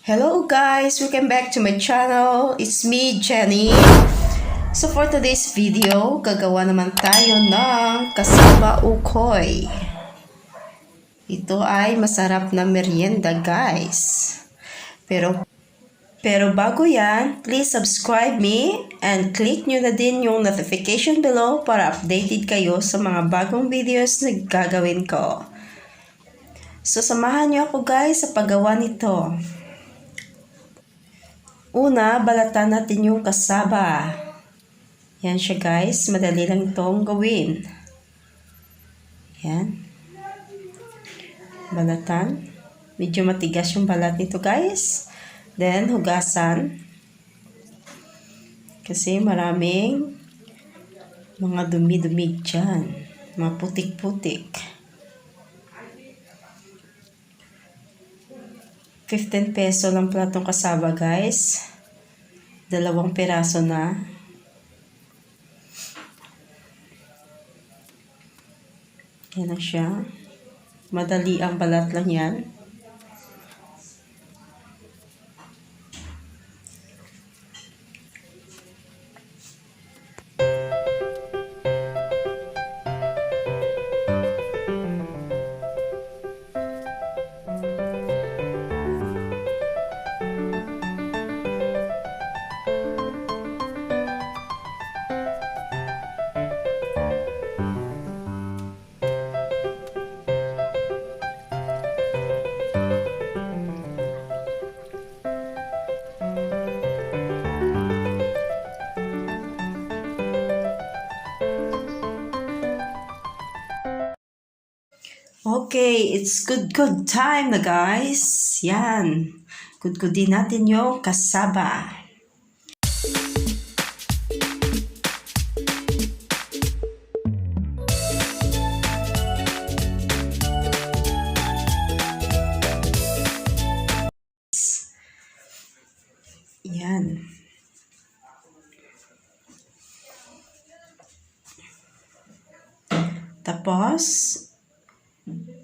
Hello guys, welcome back to my channel. It's me, Jenny. So for today's video, gagawa naman tayo ng kasaba ukoy. Ito ay masarap na merienda guys. Pero bago yan, please subscribe me and click nyo na din yung notification below para updated kayo sa mga bagong videos na gagawin ko. So samahan nyo ako guys sa paggawa nito. Una, balatan natin yung kasaba. Yan siya guys, madali lang itong gawin. Yan. Balatan. Medyo matigas yung balat nito guys. Then, hugasan. Kasi maraming mga dumi-dumi dyan. Mga putik-putik. 15 peso lang platong kasaba guys. 2 piraso na. Yan na siya. Madali ang balat lang yan. Okay, it's good time na guys. Yan. Good natin yung kasaba. Yan. Tapos,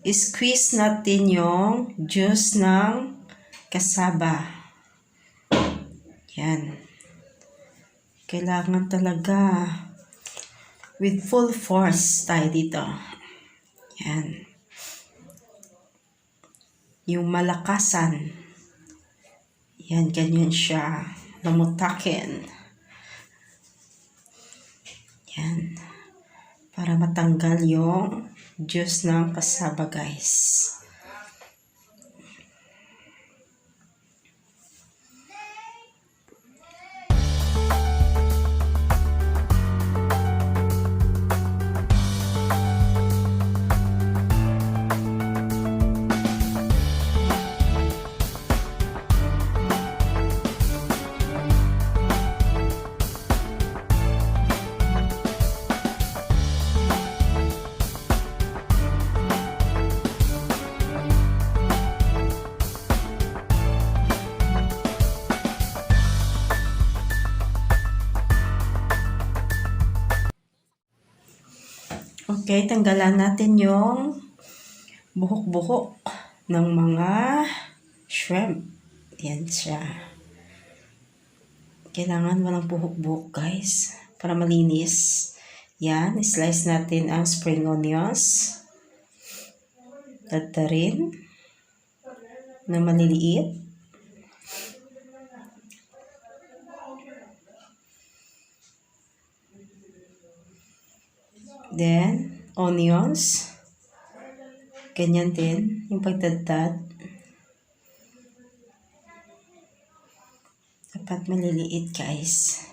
squeeze natin yung juice ng kasaba. Yan. Kailangan talaga with full force tayo dito. Yan. Yung malakasan. Yan, ganyan siya. Lamutakin. Yan. Para matanggal yung juice ng kasaba guys. Okay, tanggalan natin yung buhok-buhok ng mga shrimp. Yan siya. Kailangan walang buhok-buhok guys, para malinis. Yan, slice natin ang spring onions. Tatarin na maliliit. Then, onions. Ganyan din, yung pagdadad. Dapat maliliit guys.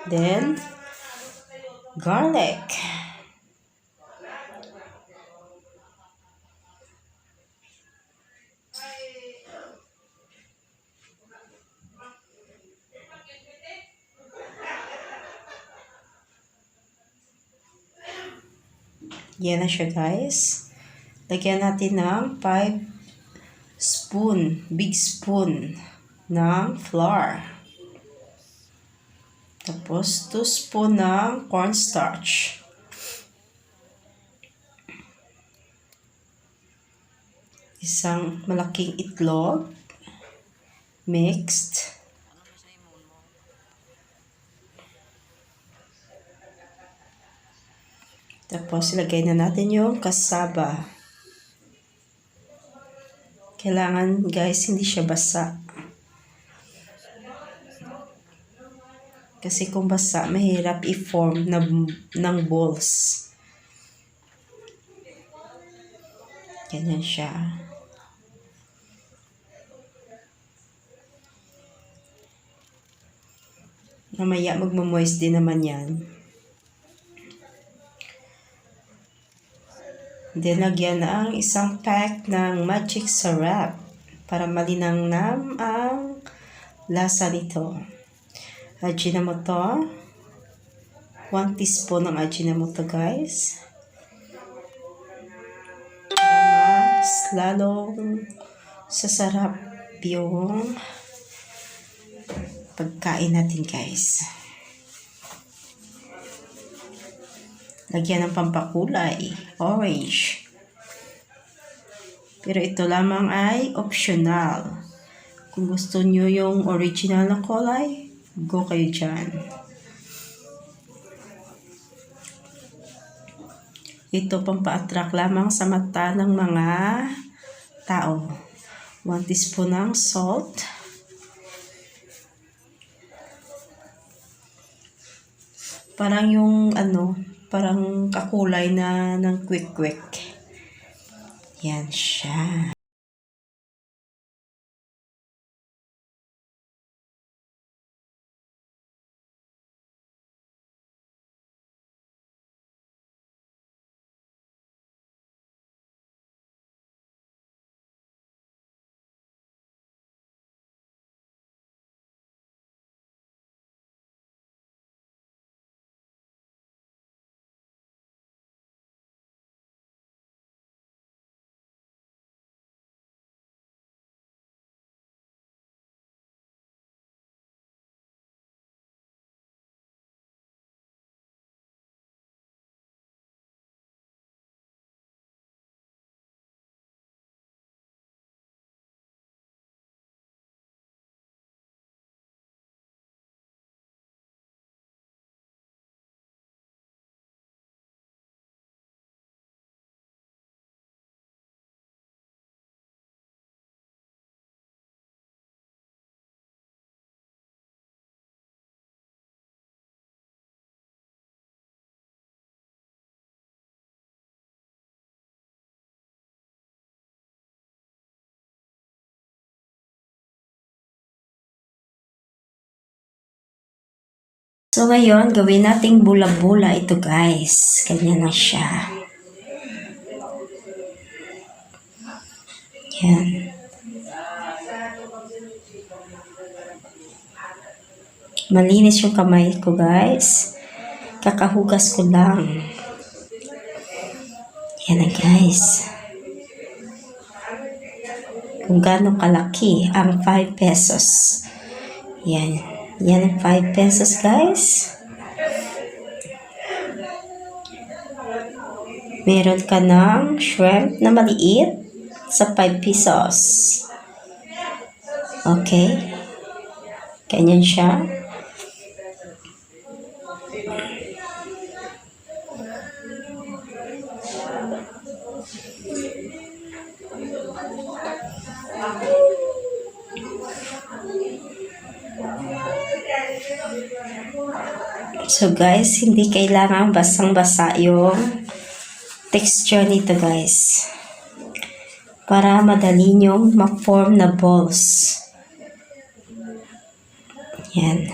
Then, garlic. Yan na siya guys. Lagyan natin ng 5 spoon, big spoon ng flour. Tapos 2 spoon ng cornstarch. Isang malaking itlog. Mixed. Tapos ilagay na natin yung cassava. Kailangan guys hindi siya basa. Kasi kung basa, mahirap i-form ng balls. Ganyan siya. Mamaya magmamoist din naman yan. Then, lagyan ang isang pack ng magic syrup para malinamnam ang lasa nito. Ajinomoto. 1 teaspoon ng Ajinomoto guys. Para mas lalong sasarap yung pagkain natin guys. Lagyan ng pampakulay, orange. Pero ito lamang ay optional. Kung gusto nyo yung original na kulay, go kayo dyan. Ito pampa-attract lamang sa mata ng mga tao. 1 teaspoon ng salt. Parang yung parang kakulay na ng quick. Yan siya. So, ngayon, gawin nating bula-bula ito, guys. Ganyan na siya. Yan. Malinis yung kamay ko, guys. Kakahugas ko lang. Yan na, guys. Kung gaano kalaki ang 5 pesos. Yan. Yan ang 5 pesos guys. Meron ka ng shrimp na maliit sa 5 pesos. Okay. Ganyan siya. So guys, hindi kailangan basang-basa yung texture nito guys. Para madali nyong ma-form na balls. Yan.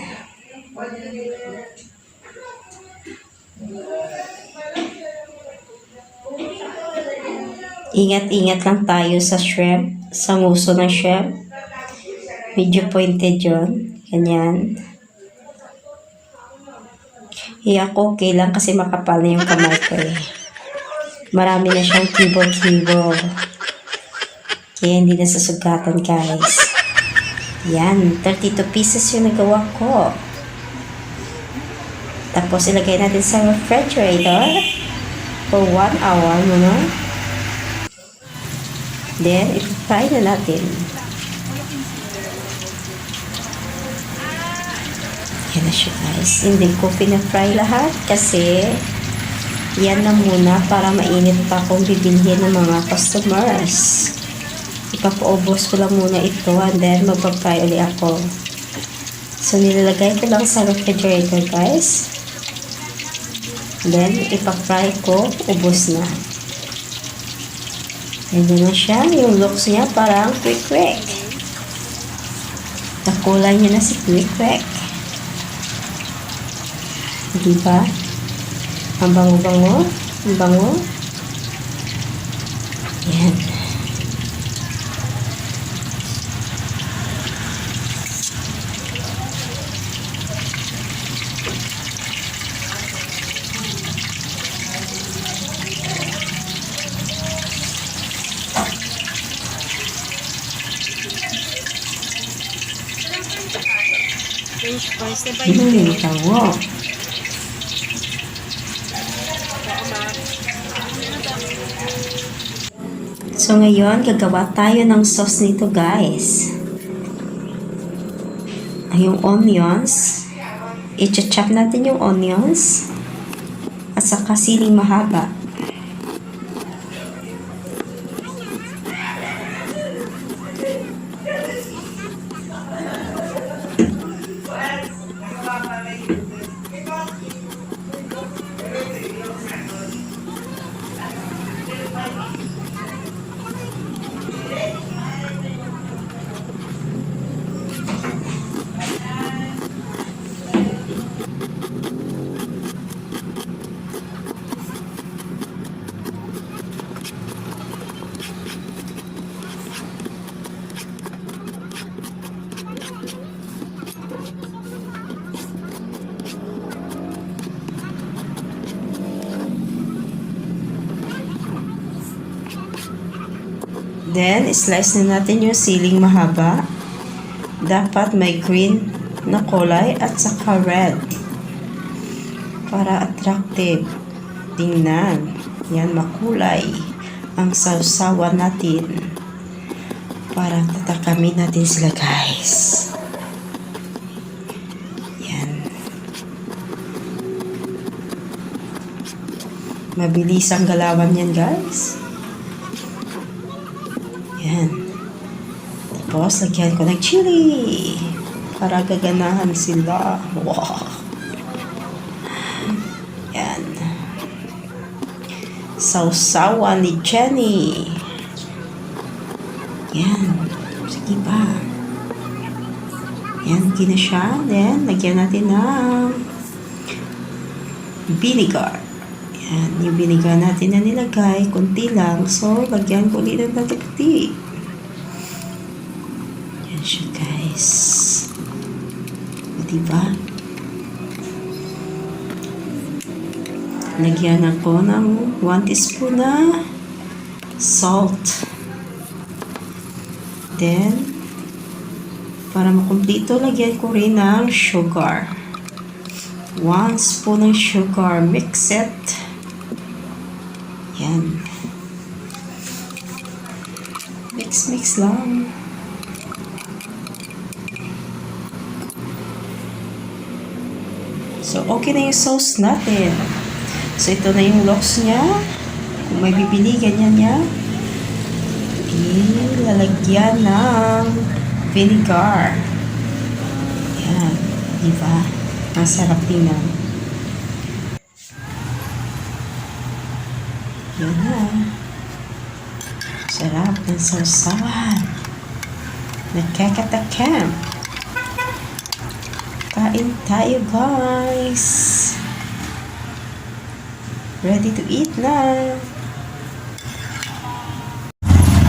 Ingat-ingat lang tayo sa shrimp, sa nguso ng shrimp. Medyo pointed yun. Ganyan. Ako okay lang kasi makapal na yung kamay ko eh. Marami na siyang kibol-kibol. Kaya hindi na sasugatan, guys. Yan, 32 pieces yung nagawa ko. Tapos ilagay natin sa refrigerator for 1 hour muna. Then, i-fry na natin. Yan na siya, guys. Hindi ko pina-fry lahat kasi yan na muna para mainit pa kung bibilhin ng mga customers. Ipapaubos ko lang muna ito and then magpa-fry ulit ako. So, nilalagay ko lang sa refrigerator, guys. Then, ipa-fry ko, ubos na. Ganyan na siya. Yung looks niya parang quick-quick. Nakulay niya na si quick-quick. Diba? Ang bango-bango. Ang bango. Yan. French fries na ba yun? Bango. So, ngayon, gagawa tayo ng sauce nito, guys. Yung onions. I-chop natin yung onions. At saka siling mahaba. Then, slice na natin yung siling mahaba. Dapat may green na kulay at saka red. Para attractive. Tingnan. Yan, makulay. Ang sausawan natin. Para tatakamin natin sila, guys. Yan. Mabilis ang galawan yan, guys. Yan. Tapos, lagyan ko ng chili. Para gaganahan sila. Wow. Yan. Sausawan ni Jenny. Yan. Sige pa. Yan, lagyan na siya. Then, lagyan natin ng vinegar. Yan, yung vinegar natin na nilagay, konti lang. So, lagyan ko ulit ng tatakti. Yan siya, guys. O, diba? Lagyan ako ng 1 teaspoon na salt. Then, para makumpleto, lagyan ko rin ng sugar. 1 spoon ng sugar. Mix it. Yan. Mix lang. So, okay na yung sauce natin. So, ito na yung looks niya. Kung may bibili, ganyan niya. Ilalagyan ng vinegar. Yan. Diba? Masarap tingnan. Yan na. Sarap ng sausawan. Nagkakatakam. Kain tayo, guys. Ready to eat na.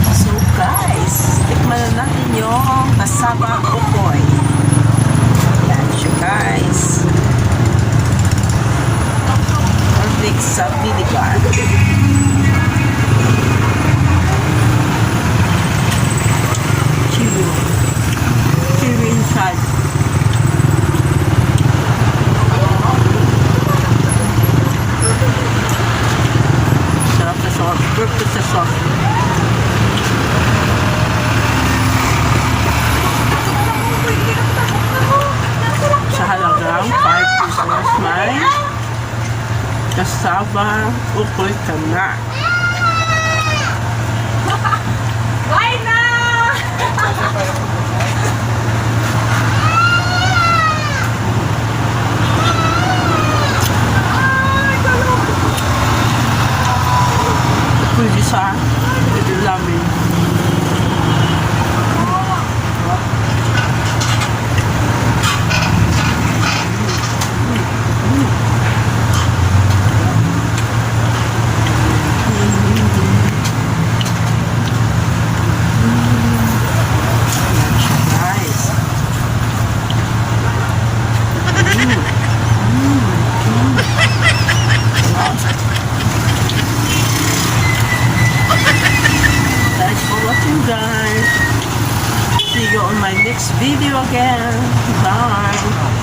So, guys, tikman na natin yung kasaba ukoy. Yan siya, guys. Perfect sa vinegar. ito sa sauce. Sa halagang 5 pesos may kasaba ukoy ka na. Why na? Pwede sa lamin. Nice. Thanks for watching, guys. See you on my next video again. Bye.